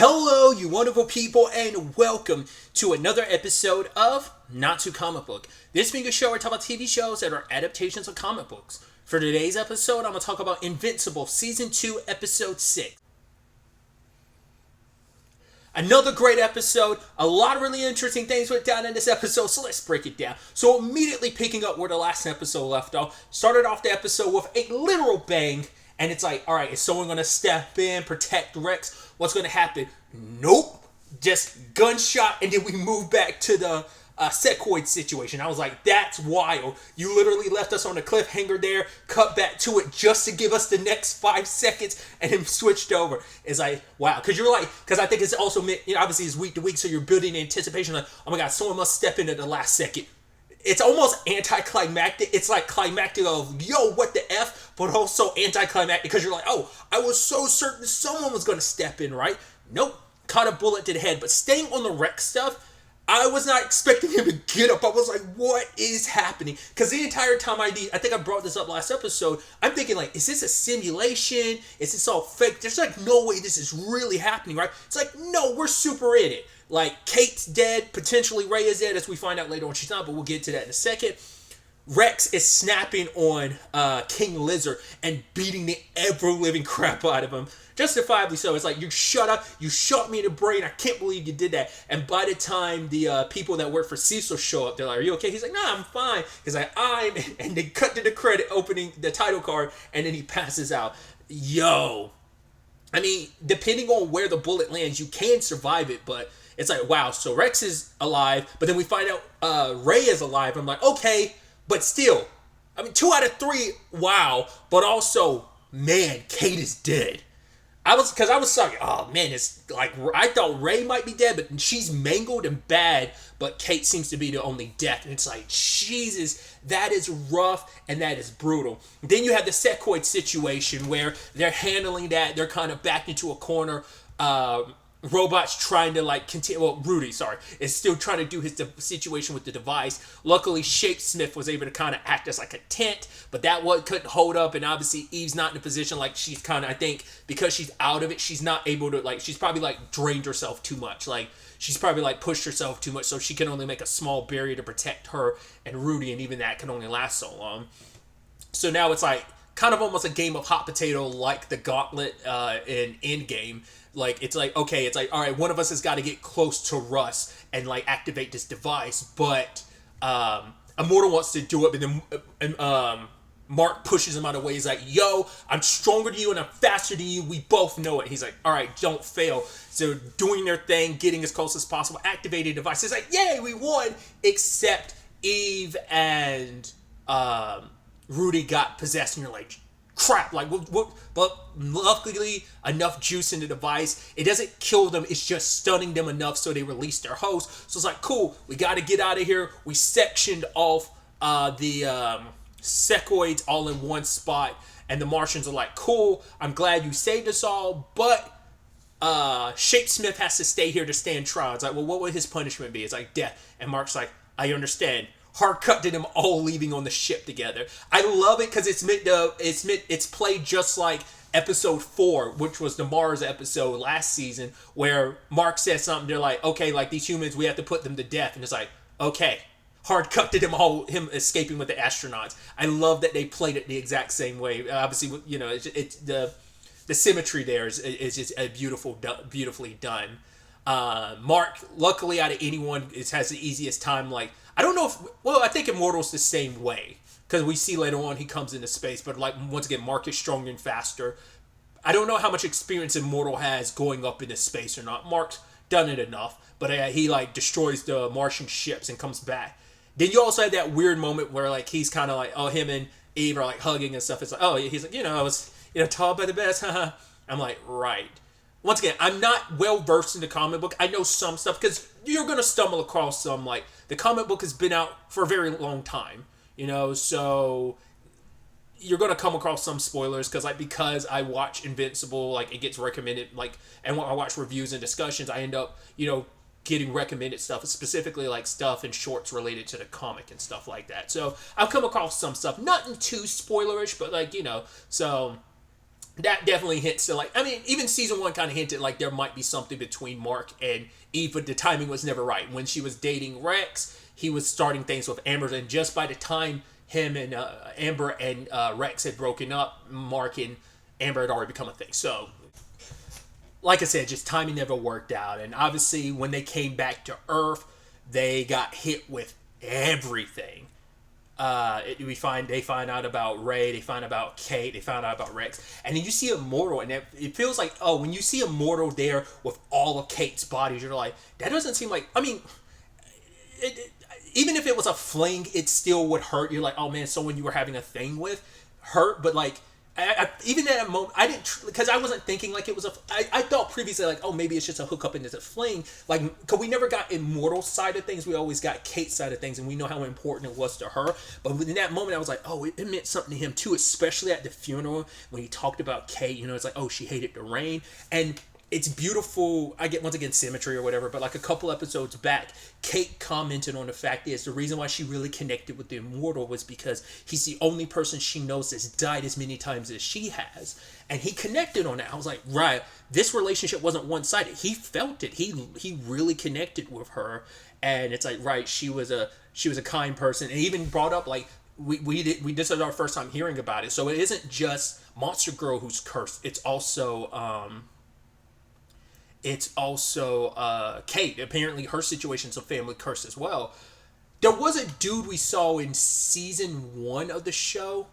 Hello, you wonderful people, and welcome to another episode of Not Too Comic Book. This being a show where I talk about TV shows that are adaptations of comic books. For today's episode, I'm going to talk about Invincible, Season 2, Episode 6. Another great episode. A lot of really interesting things went down in this episode, so let's break it down. So immediately picking up where the last episode left off, started off the episode with a literal bang, and it's like, alright, is someone going to step in, protect Rex? What's going to happen? Nope. Just gunshot, and then we move back to the Sequoid situation. I was like, that's wild. You literally left us on a cliffhanger there, cut back to it just to give us the next 5 seconds, and then switched over. It's like, wow. Because I think it's also, obviously it's week to week, so you're building anticipation like, oh my god, someone must step in at the last second. It's almost anticlimactic. It's like climactic of, yo, what the F? But also anticlimactic because you're like, oh, I was so certain someone was going to step in, right? Nope. Caught a bullet to the head. But staying on the Rex stuff, I was not expecting him to get up. I was like, what is happening? Because the entire time I think I brought this up last episode, I'm thinking like, is this a simulation? Is this all fake? There's like no way this is really happening, right? It's like, no, we're super in it. Like, Kate's dead, potentially Ray is dead, as we find out later on she's not, but we'll get to that in a second. Rex is snapping on King Lizard and beating the ever-living crap out of him. Justifiably so. It's like, you shut up, you shot me in the brain, I can't believe you did that. And by the time the people that work for Cecil show up, they're like, are you okay? He's like, nah, I'm fine. He's like, and they cut to the credit opening the title card, and then he passes out. Yo. I mean, depending on where the bullet lands, you can survive it, but it's like, wow, so Rex is alive, but then we find out Ray is alive. I'm like, okay, but still, I mean, 2 out of 3, wow, but also, man, Kate is dead. I was like, oh man, it's like, I thought Ray might be dead, but she's mangled and bad, but Kate seems to be the only death, and it's like, Jesus, that is rough, and that is brutal. Then you have the Sequoid situation, where they're handling that, they're kind of backed into a corner, Robot's trying to continue. Well, Rudy, is still trying to do his situation with the device. Luckily, Shapesmith was able to kind of act as like a tent, but that one couldn't hold up. And obviously, Eve's not in a position she's kind of. I think because she's out of it, she's not able to She's probably drained herself too much. She's probably pushed herself too much, so she can only make a small barrier to protect her and Rudy, and even that can only last so long. So now it's kind of almost a game of hot potato, like the Gauntlet in Endgame. All right, one of us has got to get close to Russ and activate this device, but Immortal wants to do it, but then Mark pushes him out of the way. He's like, yo, I'm stronger than you and I'm faster than you. We both know it. He's like, all right, don't fail. So doing their thing, getting as close as possible, activating the device. It's like, yay, we won, except Eve and Rudy got possessed, and you're like, crap, but luckily enough juice in the device, it doesn't kill them, it's just stunning them enough so they release their host. So it's like, cool, we got to get out of here. We sectioned off the Sequoids all in one spot, and the Martians are like, cool, I'm glad you saved us all, but Shapesmith has to stay here to stand trial. It's like, well, what would his punishment be? It's like death. And Mark's like, I understand. Hard cut to them all leaving on the ship together. I love it because it's played just like episode 4, which was the Mars episode last season, where Mark says something. They're like, okay, these humans, we have to put them to death, and it's like, okay. Hard cut to them all, him escaping with the astronauts. I love that they played it the exact same way. Obviously, it's the symmetry there is just beautifully done. Mark, luckily out of anyone, has the easiest time. I don't know I think Immortal's the same way, because we see later on he comes into space, but once again, Mark is stronger and faster. I don't know how much experience Immortal has going up into space or not. Mark's done it enough, but he destroys the Martian ships and comes back. Then you also have that weird moment where he's kind of him and Eve are hugging and stuff. It's like, oh, he's like, I was taught by the best. I'm like, right. Once again, I'm not well versed in the comic book. I know some stuff because you're gonna stumble across some. The comic book has been out for a very long time, so you're gonna come across some spoilers because I watch Invincible, it gets recommended, and when I watch reviews and discussions, I end up getting recommended stuff, specifically stuff and shorts related to the comic and stuff like that. So I've come across some stuff, nothing too spoilerish, but so that definitely hints to like, I mean, even season one kind of hinted like there might be something between Mark and Eve, but the timing was never right. When she was dating Rex, he was starting things with Amber, and just by the time him and Amber and Rex had broken up, Mark and Amber had already become a thing. So, like I said, just timing never worked out, and obviously when they came back to Earth, they got hit with everything. They find out about Ray, they find out about Kate, they find out about Rex, and then you see Immortal, and it feels like, oh, when you see Immortal there with all of Kate's bodies, you're like, that doesn't seem like, I mean, even if it was a fling, it still would hurt. You're like, oh man, someone you were having a thing with hurt, but like, even at a moment, I didn't, because I wasn't thinking like it was I thought previously like, oh, maybe it's just a hookup and it's a fling. Like, because we never got Immortal's side of things, we always got Kate's side of things, and we know how important it was to her. But in that moment, I was like, oh, it meant something to him too, especially at the funeral when he talked about Kate. You know, it's like, oh, she hated the rain, and it's beautiful. I get, once again, symmetry or whatever, but like a couple episodes back, Kate commented on the fact is the reason why she really connected with the Immortal was because he's the only person she knows that's died as many times as she has. And he connected on that. I was like, right, this relationship wasn't one-sided. He felt it. He really connected with her. And it's like, right, she was a kind person. And even brought up like, this is our first time hearing about it. So it isn't just Monster Girl who's cursed. It's also Kate. Apparently her situation's a family curse as well. There was a dude we saw in season 1 of the show.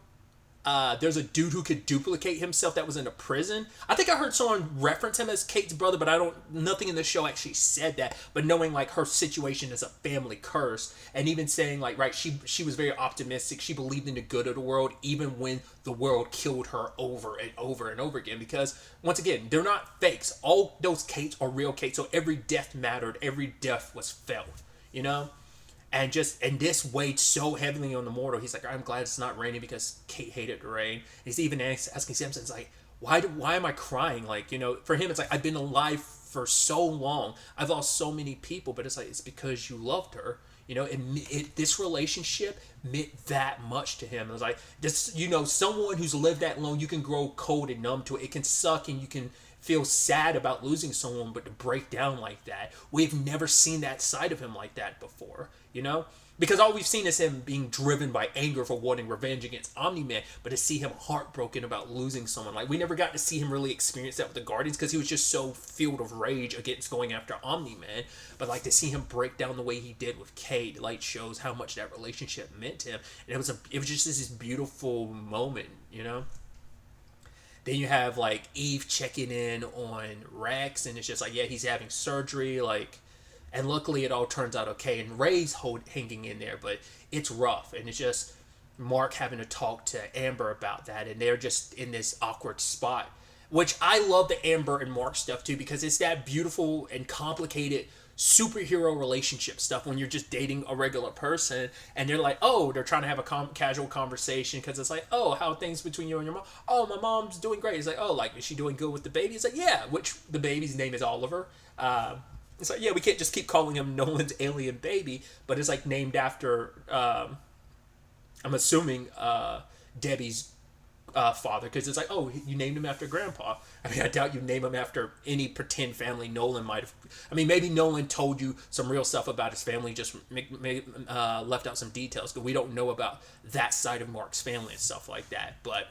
There's a dude who could duplicate himself that was in a prison. I think I heard someone reference him as Kate's brother, but nothing in the show actually said that. But knowing like her situation is a family curse, and even saying like, right, she was very optimistic. She believed in the good of the world, even when the world killed her over and over and over again. Because once again, they're not fakes. All those Kates are real Kates. So every death mattered. Every death was felt. You know. And this weighed so heavily on the Immortal. He's like, I'm glad it's not raining because Kate hated the rain. And he's even asking Simpsons like, why am I crying? Like, you know, for him it's like, I've been alive for so long. I've lost so many people, but it's like, it's because you loved her. You know, this relationship meant that much to him. It was like, this, you know, someone who's lived that long, you can grow cold and numb to it. It can suck and you can feel sad about losing someone, but to break down like that, we've never seen that side of him like that before, you know? Because all we've seen is him being driven by anger for wanting revenge against Omni-Man, but to see him heartbroken about losing someone, like, we never got to see him really experience that with the Guardians because he was just so filled of rage against going after Omni-Man. But like, to see him break down the way he did with Kate, like, shows how much that relationship meant to him. And it was just this beautiful moment, you know? Then you have like Eve checking in on Rex, and it's just like, yeah, he's having surgery, like, and luckily it all turns out okay. And Ray's hanging in there, but it's rough, and it's just Mark having to talk to Amber about that, and they're just in this awkward spot. Which I love the Amber and Mark stuff too, because it's that beautiful and complicated superhero relationship stuff when you're just dating a regular person and they're like, oh, they're trying to have a casual conversation because it's like, oh, how are things between you and your mom? Oh, my mom's doing great. It's like, oh, like, is she doing good with the baby? It's like, yeah, which the baby's name is Oliver. It's like, yeah, we can't just keep calling him Nolan's alien baby, but it's like named after, I'm assuming, Debbie's father, because it's like, oh, you named him after Grandpa. I mean, I doubt you name him after any pretend family Nolan might have. I mean, maybe Nolan told you some real stuff about his family, just left out some details, because we don't know about that side of Mark's family and stuff like that. But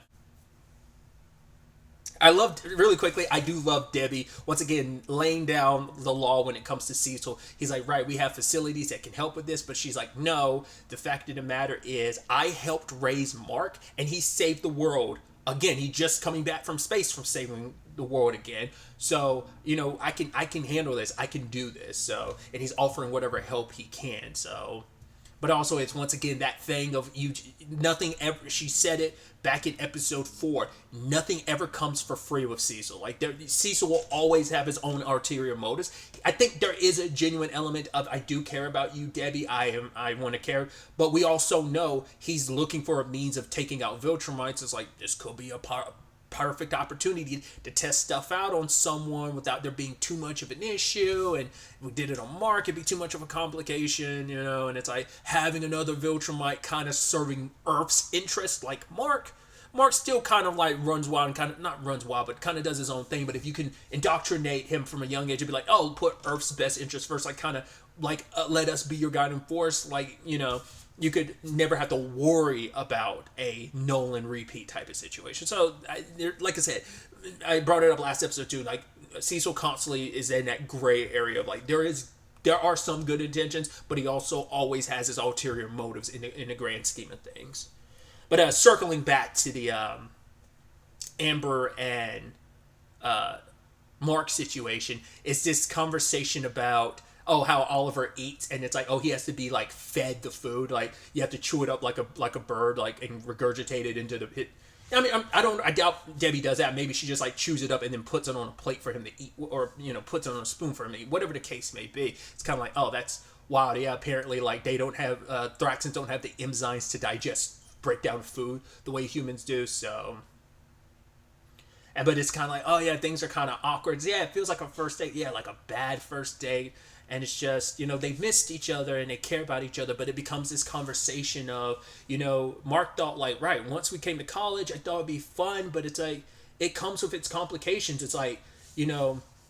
I loved, really quickly, I do love Debbie, once again, laying down the law when it comes to Cecil. He's like, right, we have facilities that can help with this, but she's like, no, the fact of the matter is, I helped raise Mark, and he saved the world. Again, he just coming back from space from saving the world again. So, you know, I can handle this, I can do this. So, and he's offering whatever help he can, so. But also, it's once again that thing of you, nothing ever, she said it back in episode 4, nothing ever comes for free with Cecil. Like, Cecil will always have his own ulterior motives. I think there is a genuine element of, I do care about you, Debbie, I want to care, but we also know he's looking for a means of taking out Viltrumites. It's like, this could be a perfect opportunity to test stuff out on someone without there being too much of an issue, and we did it on Mark, it'd be too much of a complication, you know, and it's like having another Viltrumite kind of serving Earth's interest, like Mark Mark still kind of like runs wild and kind of not runs wild, but kind of does his own thing. But if you can indoctrinate him from a young age, and be like, oh, put Earth's best interest first, like kind of like let us be your guiding force, like you could never have to worry about a Nolan repeat type of situation. So, like I said, I brought it up last episode too. Like Cecil constantly is in that gray area of like there are some good intentions, but he also always has his ulterior motives in the grand scheme of things. But circling back to the Amber and Mark situation, is this conversation about how Oliver eats, and it's like, he has to be like fed the food, like you have to chew it up like a bird, like, and regurgitate it into the pit. I mean, I doubt Debbie does that. Maybe she just like chews it up and then puts it on a plate for him to eat, or puts it on a spoon for him to eat, whatever the case may be. It's kind of like, that's wild. Yeah, apparently like they don't have Thraxans don't have the enzymes to break down food the way humans do. So, but it's kind of like, things are kind of awkward. Yeah, it feels like a first date. Yeah, like a bad first date. And it's just, they missed each other and they care about each other, but it becomes this conversation of, Mark thought like, right, once we came to college, I thought it'd be fun, but it's like, it comes with its complications. It's like,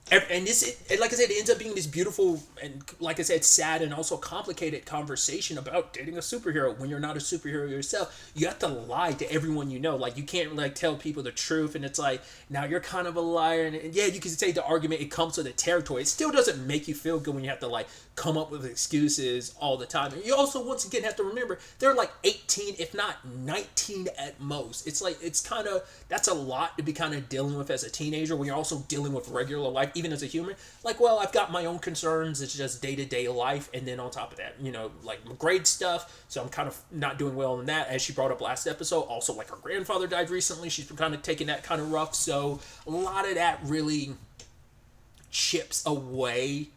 and like I said, it ends up being this beautiful and, like I said, sad and also complicated conversation about dating a superhero when you're not a superhero yourself. You have to lie to everyone you know. Like, you can't like tell people the truth, and it's like, now you're kind of a liar. And yeah, you can say the argument, it comes with the territory. It still doesn't make you feel good when you have to like come up with excuses all the time. And you also, once again, have to remember there are like 18, if not 19 at most. It's like, that's a lot to be kind of dealing with as a teenager when you're also dealing with regular life. Even as a human, like, well, I've got my own concerns. It's just day-to-day life. And then on top of that, like grade stuff. So I'm kind of not doing well in that. As she brought up last episode, also like her grandfather died recently. She's been kind of taking that kind of rough. So a lot of that really chips away,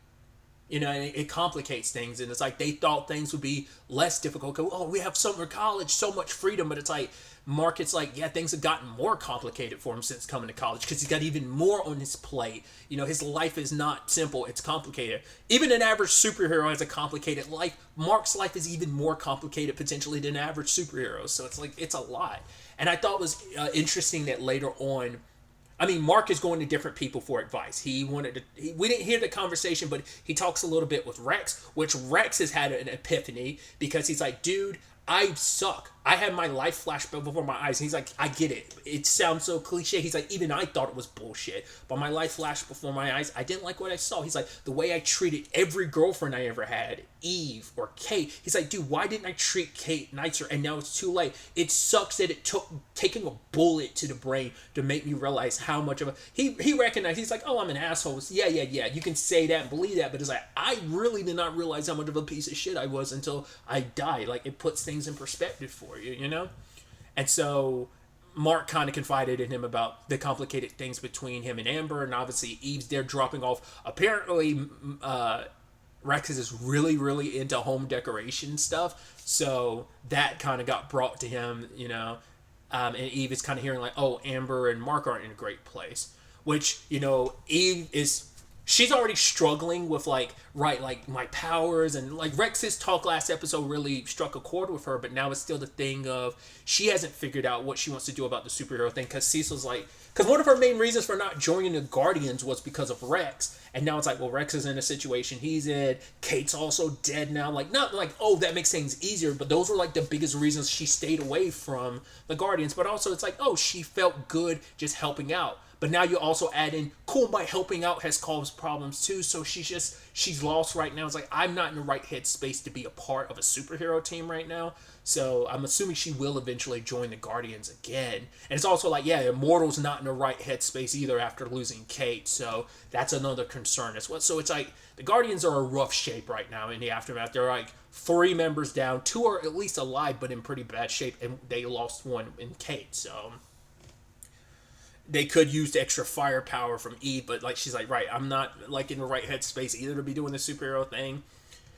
and it complicates things. And it's like they thought things would be less difficult. We have summer college, so much freedom. But it's like, Mark, it's like, things have gotten more complicated for him since coming to college because he's got even more on his plate. His life is not simple. It's complicated. Even an average superhero has a complicated life. Mark's life is even more complicated potentially than average superheroes. So it's like, it's a lot. And I thought it was interesting that later on, Mark is going to different people for advice. We didn't hear the conversation, but he talks a little bit with Rex, which Rex has had an epiphany because he's like, dude, I suck. I had my life flash before my eyes. And he's like, I get it. It sounds so cliche. He's like, even I thought it was bullshit. But my life flashed before my eyes. I didn't like what I saw. He's like, the way I treated every girlfriend I ever had, Eve or Kate. He's like, dude, why didn't I treat Kate nicer? And now it's too late. It sucks that it took taking a bullet to the brain to make me realize how much of a... He recognized, he's like, I'm an asshole. Yeah. You can say that and believe that. But it's like, I really did not realize how much of a piece of shit I was until I died. Like, it puts things in perspective for you, And so Mark kind of confided in him about the complicated things between him and Amber, and obviously Eve's there dropping off. Apparently, Rex is really, really into home decoration stuff, so that kind of got brought to him, and Eve is kind of hearing like, Amber and Mark aren't in a great place, which, Eve is... She's already struggling with like my powers, and like Rex's talk last episode really struck a chord with her, but now it's still the thing of she hasn't figured out what she wants to do about the superhero thing, because Cecil's like, because one of her main reasons for not joining the Guardians was because of Rex, and now it's like, well, Rex is in a situation he's in, Kate's also dead now, like, not like, that makes things easier, but those were like the biggest reasons she stayed away from the Guardians. But also it's like, she felt good just helping out. But now you also add in, cool, by helping out has caused problems too. So she's lost right now. It's like, I'm not in the right headspace to be a part of a superhero team right now. So I'm assuming she will eventually join the Guardians again. And it's also like, Immortal's not in the right headspace either after losing Kate. So that's another concern as well. So it's like, the Guardians are in rough shape right now in the aftermath. They're like 3 members down. 2 are at least alive, but in pretty bad shape. And they lost 1 in Kate. So... they could use the extra firepower from Eve, but like she's like, right, I'm not like in the right headspace either to be doing the superhero thing.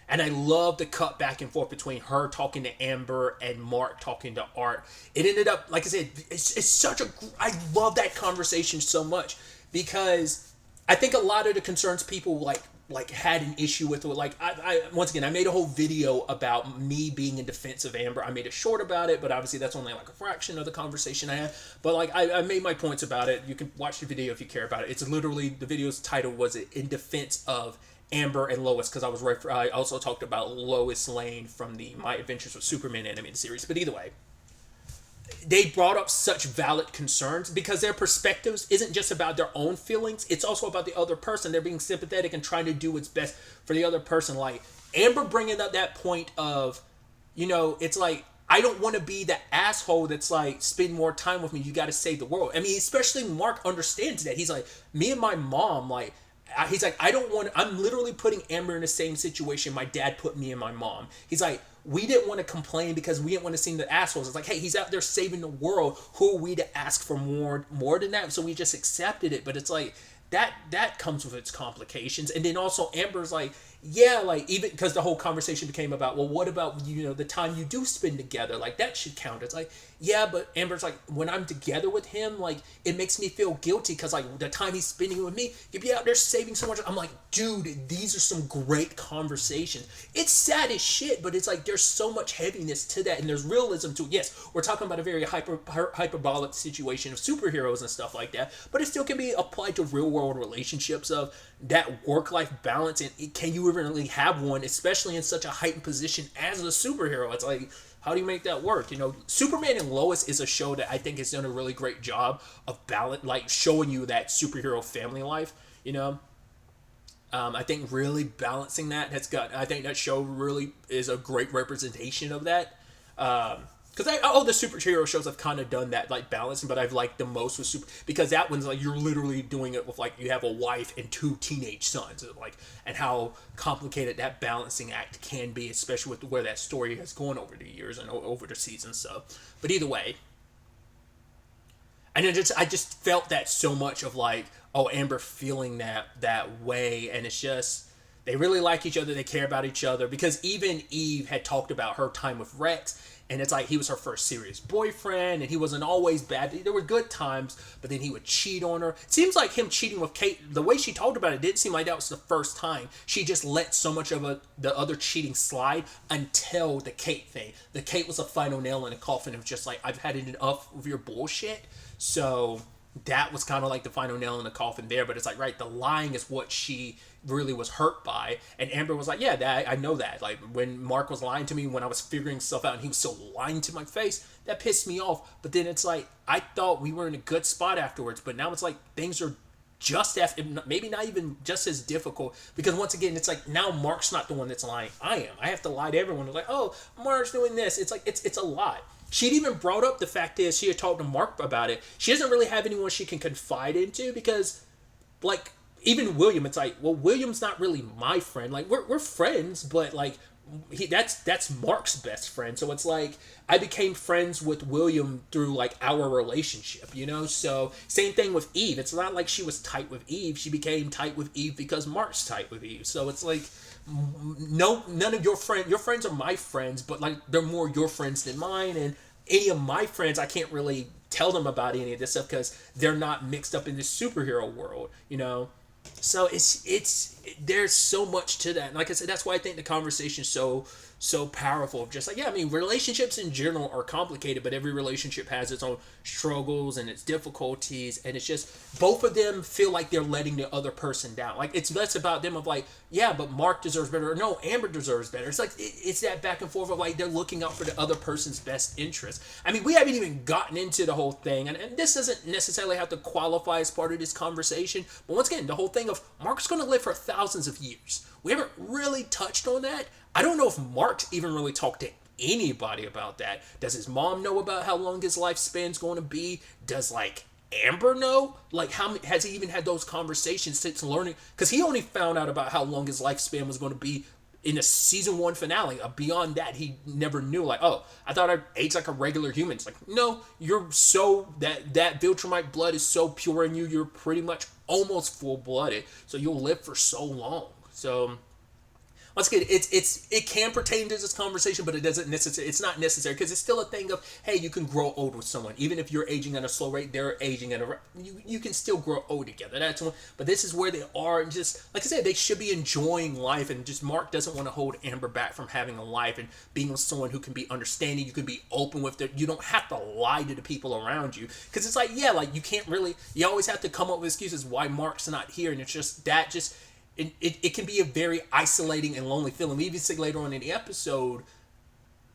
And I love the cut back and forth between her talking to Amber and Mark talking to Art. It ended up, like I said, it's such a... I love that conversation so much, because I think a lot of the concerns people like like had an issue with it. Like I once again, I made a whole video about me being in defense of Amber. I made a short about it, but obviously that's only like a fraction of the conversation I had. But like I made my points about it. You can watch the video if you care about it. It's literally, the video's title was in defense of Amber and Lois, because I also talked about Lois Lane from the My Adventures with Superman animated series. But either way, they brought up such valid concerns because their perspectives isn't just about their own feelings, it's also about the other person. They're being sympathetic and trying to do what's best for the other person. Like Amber bringing up that point of, it's like, I don't want to be the asshole that's like, spend more time with me, you got to save the world. I mean, especially Mark understands that. He's like, me and my mom, like, he's like, I'm literally putting Amber in the same situation my dad put me and my mom. He's like, we didn't want to complain because we didn't want to seem the assholes. It's like, hey, he's out there saving the world. Who are we to ask for more than that? So we just accepted it. But it's like, that comes with its complications. And then also Amber's like, yeah, like, even because the whole conversation became about, well, what about, the time you do spend together? Like, that should count. It's like, yeah, but Amber's like, when I'm together with him, like, it makes me feel guilty because, like, the time he's spending with me, he'd be out there saving so much. I'm like, dude, these are some great conversations. It's sad as shit, but it's like, there's so much heaviness to that, and there's realism to it. Yes, we're talking about a very hyperbolic situation of superheroes and stuff like that, but it still can be applied to real-world relationships of that work-life balance, and can you even really have one, especially in such a heightened position as a superhero? It's like, how do you make that work? Superman and Lois is a show that I think has done a really great job of balance, like showing you that superhero family life. I think really balancing that I think that show really is a great representation of that. Because all the superhero shows have kind of done that, like, balancing, but I've liked the most with because that one's like, you're literally doing it with, like, you have a wife and 2 teenage sons, like, and how complicated that balancing act can be, especially with where that story has gone over the years and over the seasons. So, but either way, and I just felt that so much of, like, oh, Amber feeling that way, and it's just, they really like each other, they care about each other, because even Eve had talked about her time with Rex, and it's like, he was her first serious boyfriend, and he wasn't always bad. There were good times, but then he would cheat on her. It seems like him cheating with Kate, the way she talked about it, didn't seem like that was the first time. She just let so much of the other cheating slide until the Kate thing. The Kate was a final nail in the coffin of just like, I've had enough of your bullshit. So that was kind of like the final nail in the coffin there. But it's like, right, the lying is what she really was hurt by. And Amber was like, yeah, I know that. Like, when Mark was lying to me when I was figuring stuff out and he was still lying to my face, that pissed me off. But then it's like, I thought we were in a good spot afterwards, but now it's like things are just maybe not even just as difficult, because once again, it's like, now Mark's not the one that's lying. I am. I have to lie to everyone. They're like, oh, Mark's doing this. It's like, it's a lot. She'd even brought up the fact is she had talked to Mark about it. She doesn't really have anyone she can confide into, because, like, even William, it's like, well, William's not really my friend. Like, we're friends, but, like, that's Mark's best friend. So it's like, I became friends with William through, like, our relationship, So same thing with Eve. It's not like she was tight with Eve. She became tight with Eve because Mark's tight with Eve. So it's like, no, none of your friends are my friends, but, like, they're more your friends than mine. And any of my friends, I can't really tell them about any of this stuff because they're not mixed up in this superhero world, So there's so much to that. And like I said, that's why I think the conversation is so powerful. Just like, yeah, I mean, relationships in general are complicated, but every relationship has its own struggles and its difficulties, and it's just, both of them feel like they're letting the other person down. Like, it's less about them of like, yeah, but Mark deserves better, or no, Amber deserves better. It's like, it's that back and forth of like, they're looking out for the other person's best interest. I mean, we haven't even gotten into the whole thing, and this doesn't necessarily have to qualify as part of this conversation, but once again, the whole thing of Mark's going to live for thousands of years. We haven't really touched on that. I don't know if Mark's even really talked to anybody about that. Does his mom know about how long his lifespan's going to be? Does, like, Amber know? Like, how has he even had those conversations since learning? Because he only found out about how long his lifespan was going to be in the season 1 finale. Beyond that, he never knew. Like, oh, I thought I aged like a regular human. It's like, no, you're so, that Viltrumite blood is so pure in you, you're pretty much almost full-blooded. So you'll live for so long. So, once again, it can pertain to this conversation, but it doesn't necessarily. It's not necessary because it's still a thing of, hey, you can grow old with someone, even if you're aging at a slow rate. They're aging at a you can still grow old together. That's one. But this is where they are, and just like I said, they should be enjoying life. And just Mark doesn't want to hold Amber back from having a life and being with someone who can be understanding. You can be open with it. You don't have to lie to the people around you because it's like, yeah, like you can't really. You always have to come up with excuses why Mark's not here, and it's just that just. It can be a very isolating and lonely feeling. We even see later on in the episode,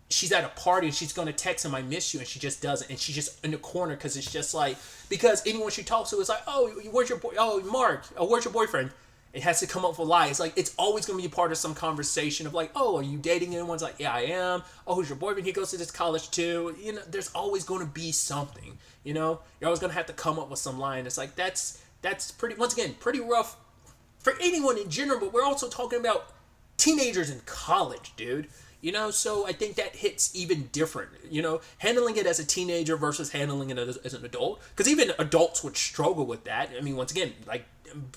she's at a party and she's going to text him, I miss you, and she just doesn't. And she's just in the corner because it's just like, because anyone she talks to is like, oh, where's your boy? Oh, Mark, oh, where's your boyfriend? It has to come up with a lie. It's like, it's always going to be a part of some conversation of like, oh, are you dating anyone? It's like, yeah, I am. Oh, who's your boyfriend? He goes to this college too. You know, there's always going to be something, you know? You're always going to have to come up with some lie. And it's like, that's pretty, once again, pretty rough for anyone in general, but we're also talking about teenagers in college, dude. You know, so I think that hits even different, you know, handling it as a teenager versus handling it as an adult. Because even adults would struggle with that. I mean, once again, like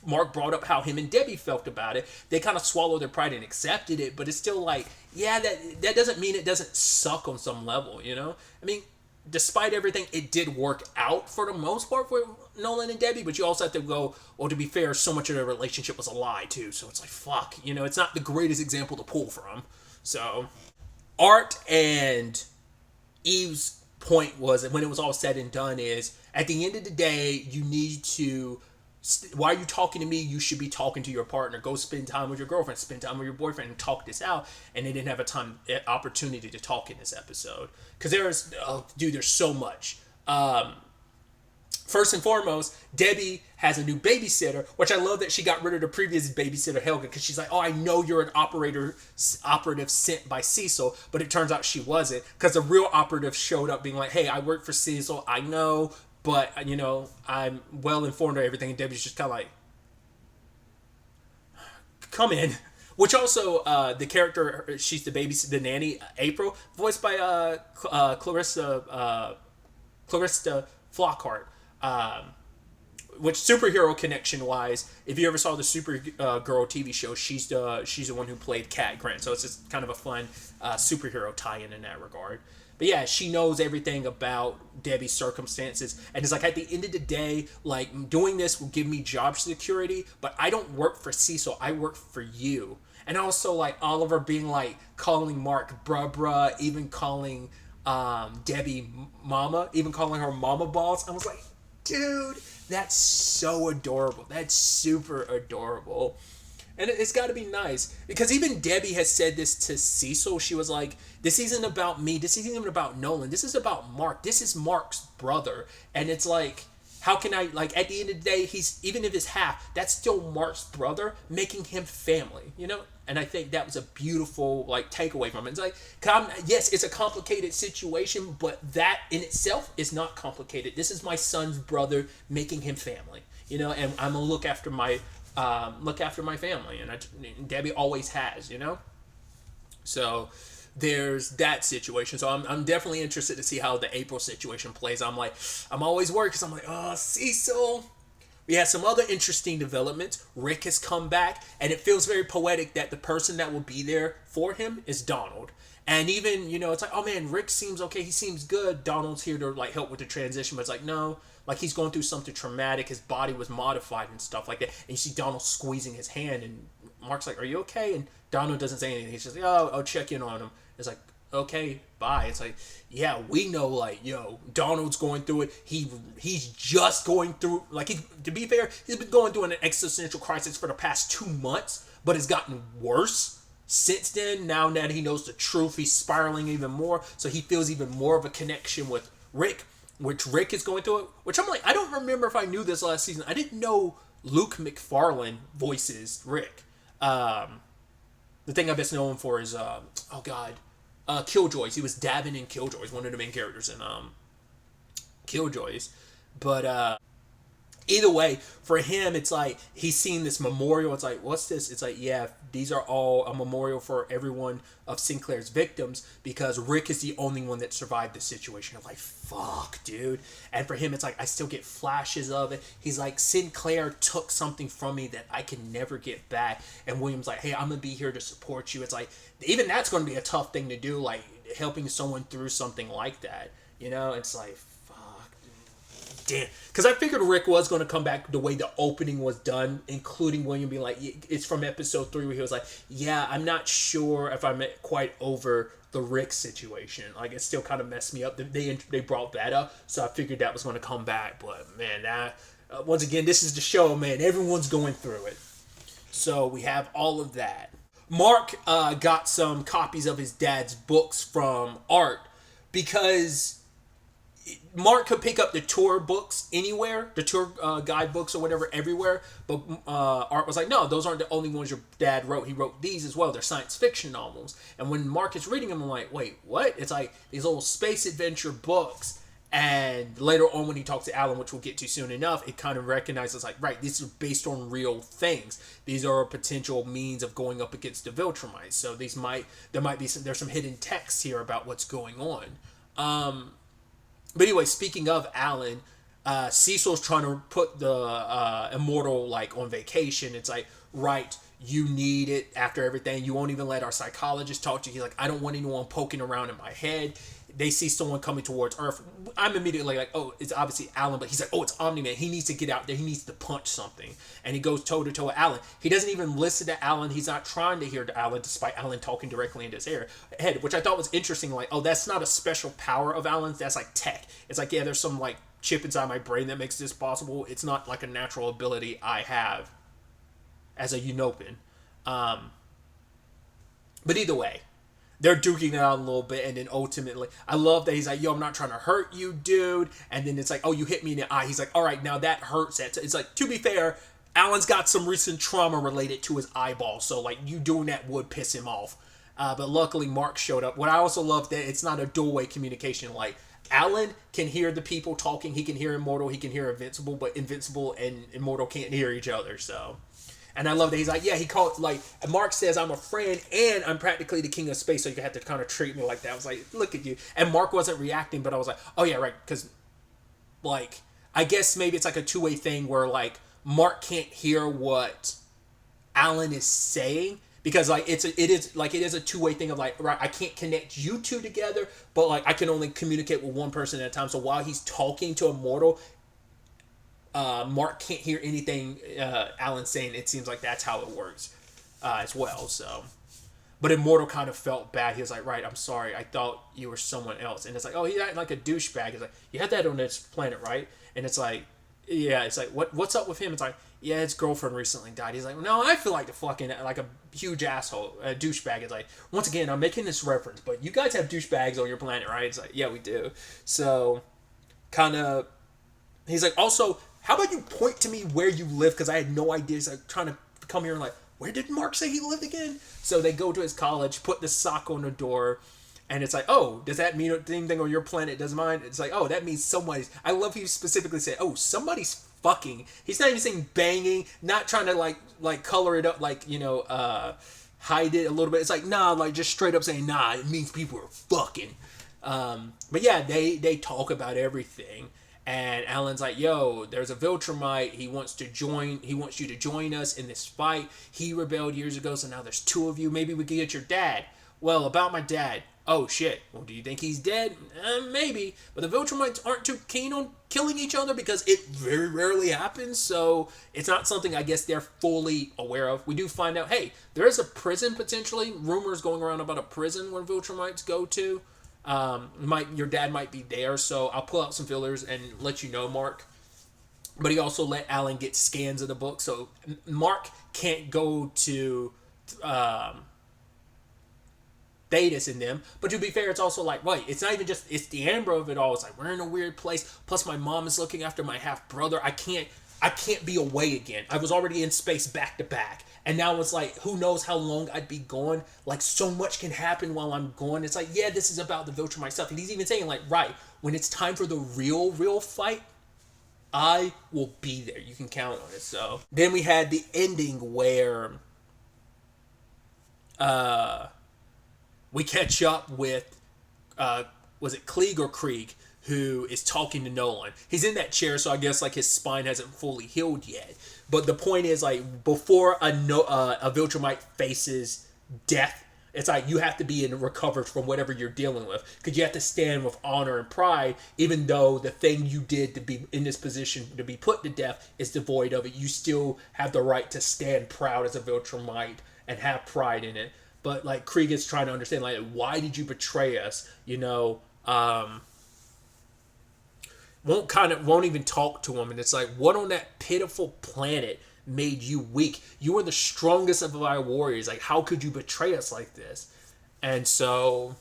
Mark brought up how him and Debbie felt about it. They kind of swallowed their pride and accepted it, but it's still like, yeah, that doesn't mean it doesn't suck on some level, you know? I mean, despite everything, it did work out for the most part for Nolan and Debbie, but you also have to go, well, to be fair, so much of their relationship was a lie, too. So it's like, fuck, you know, it's not the greatest example to pull from. So, Art and Eve's point was, when it was all said and done, is at the end of the day, you need to, why are you talking to me? You should be talking to your partner. Go spend time with your girlfriend, spend time with your boyfriend, and talk this out. And they didn't have opportunity to talk in this episode. Because there's so much. First and foremost, Debbie has a new babysitter, which I love that she got rid of the previous babysitter, Helga, because she's like, oh, I know you're an operative sent by Cecil, but it turns out she wasn't, because the real operative showed up being like, hey, I work for Cecil, I know, but, you know, I'm well informed of everything, and Debbie's just kind of like, come in. Which also, the character, she's the babysitter, the nanny, April, voiced by Clarissa Flockhart. Which superhero connection wise, if you ever saw the Supergirl TV show, she's the one who played Cat Grant. So it's just kind of a fun superhero tie-in that regard. But yeah, she knows everything about Debbie's circumstances, and it's like at the end of the day, like doing this will give me job security, but I don't work for Cecil, I work for you. And also like Oliver being like calling Mark bruh, even calling Debbie mama, even calling her mama boss. I was like, dude, that's so adorable. That's super adorable. And it's got to be nice. Because even Debbie has said this to Cecil. She was like, this isn't about me. This isn't even about Nolan. This is about Mark. This is Mark's brother. And it's like, how can I, like, at the end of the day, he's, even if it's half, that's still Mark's brother, making him family, you know? And I think that was a beautiful, like, takeaway from it. It's like, yes, it's a complicated situation, but that in itself is not complicated. This is my son's brother making him family, you know? And I'm gonna look after my family, and Debbie always has, you know? So there's that situation. So I'm definitely interested to see how the April situation plays. I'm always worried because I'm like, oh, Cecil. We had some other interesting developments. Rick has come back, and it feels very poetic that the person that will be there for him is Donald. And even, you know, it's like, oh man, Rick seems okay. He seems good. Donald's here to like help with the transition, but it's like, no, like he's going through something traumatic. His body was modified and stuff like that. And you see Donald squeezing his hand, and Mark's like, are you okay? And Donald doesn't say anything. He's just like, oh, I'll check in on him. It's like, okay, bye. It's like, yeah, we know, like, yo, Donald's going through it. He's just going through, like, to be fair, he's been going through an existential crisis for the past 2 months, but it's gotten worse since then. Now that he knows the truth, he's spiraling even more, so he feels even more of a connection with Rick, which Rick is going through it, which I'm like, I don't remember if I knew this last season. I didn't know Luke McFarlane voices Rick. The thing I'm best known for is, Killjoys. He was Davin in Killjoys, one of the main characters in Killjoys. But Either way, for him, it's like he's seen this memorial. It's like, what's this? It's like, yeah, these are all a memorial for everyone of Sinclair's victims because Rick is the only one that survived the situation. I'm like, fuck, dude. And for him, it's like, I still get flashes of it. He's like, Sinclair took something from me that I can never get back. And William's like, hey, I'm going to be here to support you. It's like, even that's going to be a tough thing to do, like helping someone through something like that. You know, it's like, damn, because I figured Rick was going to come back the way the opening was done, including William being like, it's from episode 3 where he was like, yeah, I'm not sure if I'm quite over the Rick situation. Like, it still kind of messed me up. They brought that up, so I figured that was going to come back. But man, that once again, this is the show, man. Everyone's going through it. So we have all of that. Mark got some copies of his dad's books from Art because Mark could pick up the tour books anywhere, the tour guide books or whatever, everywhere. But Art was like, no, those aren't the only ones your dad wrote. He wrote these as well. They're science fiction novels. And when Mark is reading them, I'm like, wait, what? It's like these little space adventure books. And later on when he talks to Alan, which we'll get to soon enough, it kind of recognizes like, right, these are based on real things. These are a potential means of going up against the Viltrumites. So there's some hidden text here about what's going on. But anyway, speaking of Alan, Cecil's trying to put the immortal like on vacation. It's like, right, you need it after everything. You won't even let our psychologist talk to you. He's like, I don't want anyone poking around in my head. They see someone coming towards Earth. I'm immediately like, oh, it's obviously Alan. But he's like, oh, it's Omni-Man. He needs to get out there. He needs to punch something. And he goes toe-to-toe with Alan. He doesn't even listen to Alan. He's not trying to hear to Alan, despite Alan talking directly into his head, which I thought was interesting. Like, oh, that's not a special power of Alan's. That's like tech. It's like, yeah, there's some like chip inside my brain that makes this possible. It's not like a natural ability I have as a Unopan. But either way, they're duking it out a little bit, and then ultimately, I love that he's like, yo, I'm not trying to hurt you, dude. And then it's like, oh, you hit me in the eye. He's like, all right, now that hurts. It's like, to be fair, Alan's got some recent trauma related to his eyeball, so like, you doing that would piss him off. But luckily, Mark showed up. What I also love that it's not a dual-way communication. Like, Alan can hear the people talking. He can hear Immortal. He can hear Invincible, but Invincible and Immortal can't hear each other, so... And I love that he's like, yeah, he called, like, Mark says, I'm a friend, and I'm practically the king of space, so you have to kind of treat me like that. I was like, look at you. And Mark wasn't reacting, but I was like, oh, yeah, right, because, like, I guess maybe it's like a two-way thing where, like, Mark can't hear what Alan is saying, because, like, it is a two-way thing of, like, right, I can't connect you two together, but, like, I can only communicate with one person at a time, so while he's talking to Immortal, Mark can't hear anything Alan's saying. It seems like that's how it works as well. So, but Immortal kind of felt bad. He was like, right, I'm sorry. I thought you were someone else. And it's like, oh, he's acting like a douchebag. It's like, you had that on this planet, right? And it's like, yeah, it's like, what's up with him? It's like, yeah, his girlfriend recently died. He's like, no, I feel like like a huge asshole, a douchebag. It's like, once again, I'm making this reference, but you guys have douchebags on your planet, right? It's like, yeah, we do. So, kind of, he's like, also, how about you point to me where you live? Because I had no idea. He's like trying to come here and like, where did Mark say he lived again? So they go to his college, put the sock on the door, and it's like, oh, does that mean anything on your planet? Does mine? It's like, oh, that means somebody's. I love he specifically said, oh, somebody's fucking. He's not even saying banging, not trying to like color it up, like, you know, hide it a little bit. It's like, nah, like just straight up saying, nah, it means people are fucking. But yeah, they talk about everything. And Alan's like, yo, there's a Viltrumite. He wants you to join us in this fight. He rebelled years ago, so now there's two of you. Maybe we can get your dad. Well, about my dad. Oh, shit. Well, do you think he's dead? Maybe. But the Viltrumites aren't too keen on killing each other because it very rarely happens. So it's not something I guess they're fully aware of. We do find out, hey, there is a prison potentially. Rumors going around about a prison where Viltrumites go to. Your dad might be there, so I'll pull out some fillers and let you know, Mark. But he also let Alan get scans of the book, so Mark can't go to Thetis in them. But to be fair, it's also like, wait, it's not even just, it's the amber of it all. It's like, we're in a weird place, plus my mom is looking after my half-brother. I can't be away again. I was already in space back to back. And now it's like, who knows how long I'd be gone. Like, so much can happen while I'm gone. It's like, yeah, this is about the Viltrumite stuff. And he's even saying, like, right, when it's time for the real fight, I will be there. You can count on it. So then we had the ending where we catch up with was it Klieg or Krieg, who is talking to Nolan. He's in that chair, so I guess like his spine hasn't fully healed yet. But the point is, like, before a Viltrumite faces death, it's like you have to be in recovered from whatever you're dealing with, because you have to stand with honor and pride, even though the thing you did to be in this position to be put to death is devoid of it. You still have the right to stand proud as a Viltrumite and have pride in it. But like Krieg is trying to understand, like, why did you betray us? You know, won't even talk to him, and it's like, what on that pitiful planet made you weak? You were the strongest of our warriors. Like, how could you betray us like this? And so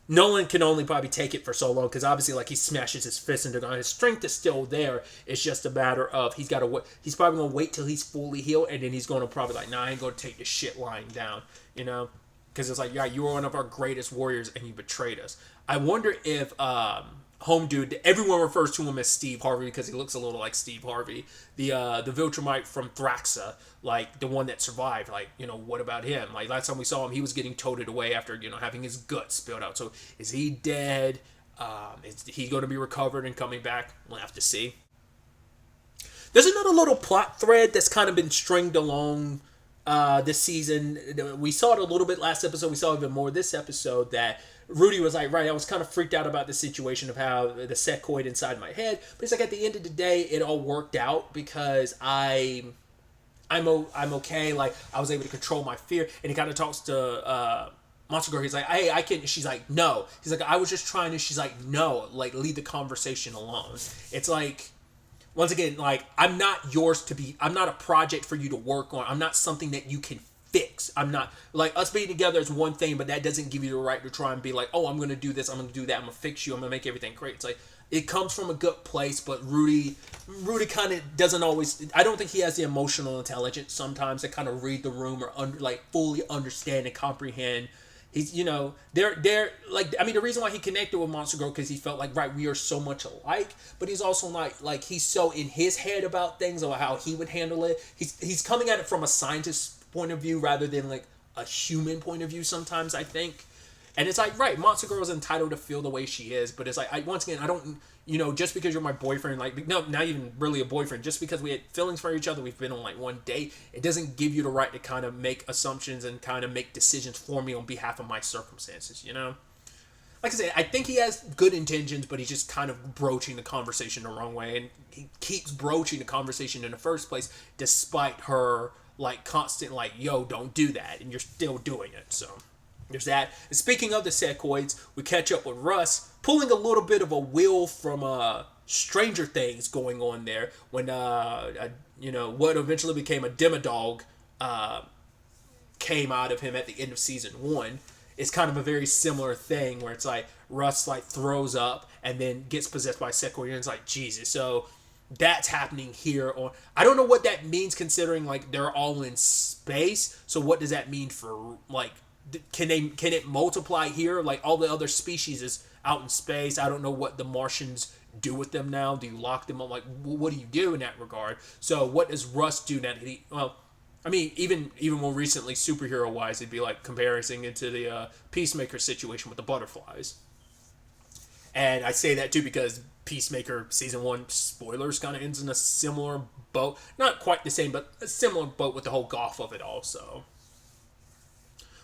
Nolan can only probably take it for so long, because obviously, like, he smashes his fist into the ground. His strength is still there. It's just a matter of he's probably gonna wait till he's fully healed, and then he's gonna probably like, nah, I ain't gonna take this shit lying down, you know, because it's like, yeah, you were one of our greatest warriors and you betrayed us. I wonder if home dude, everyone refers to him as Steve Harvey because he looks a little like Steve Harvey, the Viltrumite from Thraxa, like the one that survived. Like, you know, what about him? Like, last time we saw him, he was getting toted away after, you know, having his guts spilled out. So is he dead? Is he going to be recovered and coming back? We'll have to see. There's another little plot thread that's kind of been stringed along this season. We saw it a little bit last episode. We saw even more this episode, that Rudy was like, right, I was kind of freaked out about the situation of how the secoid inside my head. But it's like, at the end of the day, it all worked out because I'm okay. Like, I was able to control my fear. And he kind of talks to Monster Girl. He's like, hey, I can. She's like, no. He's like, I was just trying to. She's like, no. Like, leave the conversation alone. It's like, once again, like, I'm not a project for you to work on. I'm not something that you can fix. I'm not, like, us being together is one thing, but that doesn't give you the right to try and be like, oh, I'm going to do this, I'm going to do that, I'm going to fix you, I'm going to make everything great. It's like, it comes from a good place, but Rudy kind of doesn't always, I don't think he has the emotional intelligence sometimes to kind of read the room or fully understand and comprehend. He's, you know, they're like, I mean, the reason why he connected with Monster Girl, because he felt like, right, we are so much alike, but he's also like he's so in his head about things, or how he would handle it. He's coming at it from a scientist point of view rather than like a human point of view sometimes, I think. And it's like, right, Monster Girl is entitled to feel the way she is, but it's like, once again, I don't, you know, just because you're my boyfriend, like, no, not even really a boyfriend, just because we had feelings for each other, we've been on like one date, it doesn't give you the right to kind of make assumptions and kind of make decisions for me on behalf of my circumstances, you know? Like I said, I think he has good intentions, but he's just kind of broaching the conversation the wrong way, and he keeps broaching the conversation in the first place, despite her like constant like, yo, don't do that, and you're still doing it. So there's that. And speaking of the secoids, we catch up with Russ pulling a little bit of a Will from Stranger Things going on there, when you know, what eventually became a Demodog came out of him at the end of season 1. It's kind of a very similar thing where it's like Russ like throws up and then gets possessed by secoid, and it's like, Jesus. So that's happening here. Or I don't know what that means, considering like they're all in space. So what does that mean for, like, can it multiply here? Like, all the other species is out in space. I don't know what the Martians do with them now. Do you lock them up? Like, what do you do in that regard? So what does Russ do now? Well, I mean, even more recently, superhero wise, it'd be like comparing it to the Peacemaker situation with the butterflies. And I say that too because Peacemaker season 1, spoilers, kind of ends in a similar boat. Not quite the same, but a similar boat with the whole Goth of it also.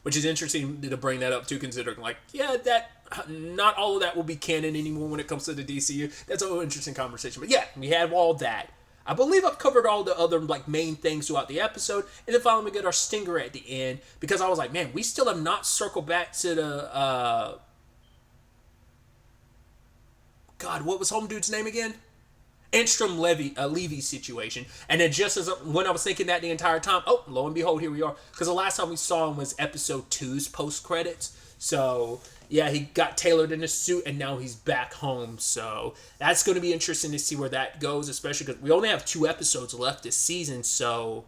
Which is interesting to bring that up too, considering, like, yeah, that not all of that will be canon anymore when it comes to the DCU. That's an interesting conversation. But yeah, we have all that. I believe I've covered all the other like main things throughout the episode, and then finally we get our stinger at the end, because I was like, man, we still have not circled back to the God, what was home dude's name again? Enstrom Levy situation. And then just as when I was thinking that the entire time, oh, lo and behold, here we are. Because the last time we saw him was episode 2's post-credits. So, yeah, he got tailored in a suit, and now he's back home. So, that's going to be interesting to see where that goes, especially because we only have 2 episodes left this season. So,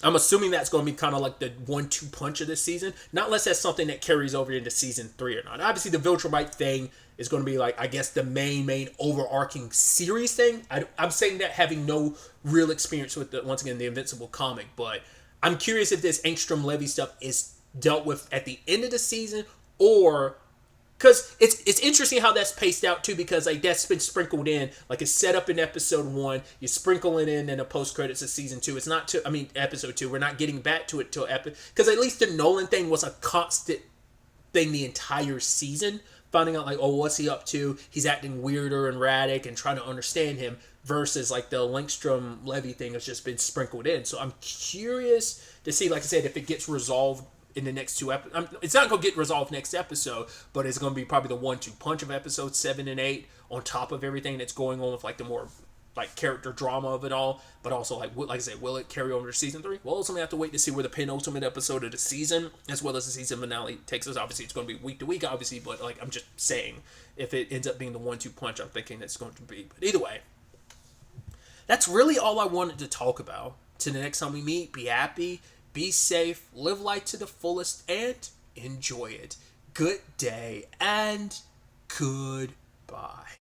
I'm assuming that's going to be kind of like the 1-2 punch of this season. Not unless that's something that carries over into season 3 or not. Obviously, the Viltrumite thing is going to be like, I guess, the main overarching series thing. I'm saying that having no real experience with, once again, the Invincible comic. But I'm curious if this Angstrom Levy stuff is dealt with at the end of the season, or... Because it's interesting how that's paced out, too, because like that's been sprinkled in. Like, it's set up in episode 1. You sprinkle it in the post-credits of season 2. It's not... episode 2. We're not getting back to it till... Because at least the Nolan thing was a constant thing the entire season. Finding out, like, oh, what's he up to? He's acting weirder and erratic and trying to understand him. Versus, like, the Langstrom Levy thing has just been sprinkled in. So I'm curious to see, like I said, if it gets resolved in the next 2 episodes. It's not going to get resolved next episode, but it's going to be probably the 1-2 punch of episodes 7 and 8 on top of everything that's going on with, like, the more, like, character drama of it all. But also, like I said, will it carry over to season 3? We'll ultimately have to wait to see where the penultimate episode of the season, as well as the season finale, takes us. Obviously, it's going to be week to week, obviously, but, like, I'm just saying, if it ends up being the 1-2 punch, I'm thinking it's going to be. But either way, that's really all I wanted to talk about. Till the next time we meet, be happy, be safe, live life to the fullest, and enjoy it. Good day, and goodbye.